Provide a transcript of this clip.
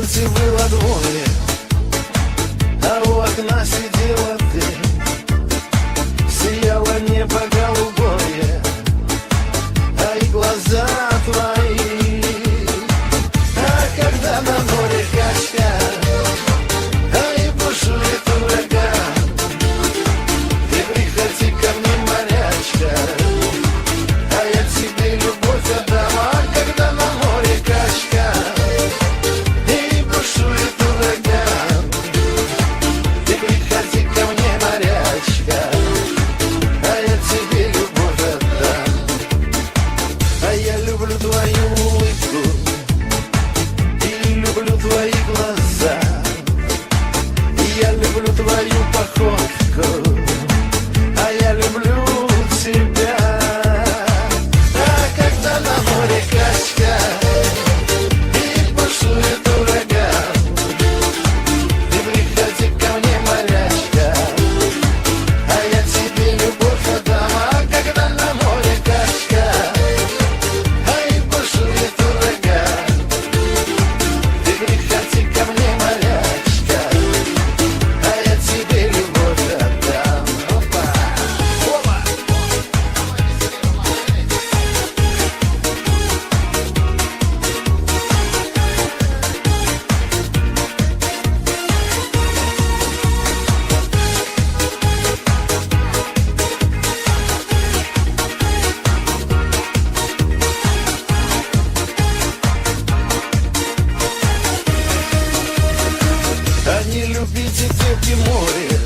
улице было двое, а у окна сидела ты. Сияло небо голубое, а и глаза твои. А когда на море качка, а и бушует ураган, ты приходи ко мне, морячка, а я тебе любовь отдам. А когда на море качка и бушует ураган, ты приходи ко мне, морячка, а я тебе любовь отдам. А я люблю твою улыбку и люблю твои глаза, и я люблю твою походку, а я люблю тебя. А когда на море качка и бушует ураган, ты приходи ко мне, морячка, а я тебе любовь отдам. А когда на море качка и бушует ураган, ты приходи ко мне, морячка, а я тебе любовь отдам. Опа! Опа! А не любите девки море,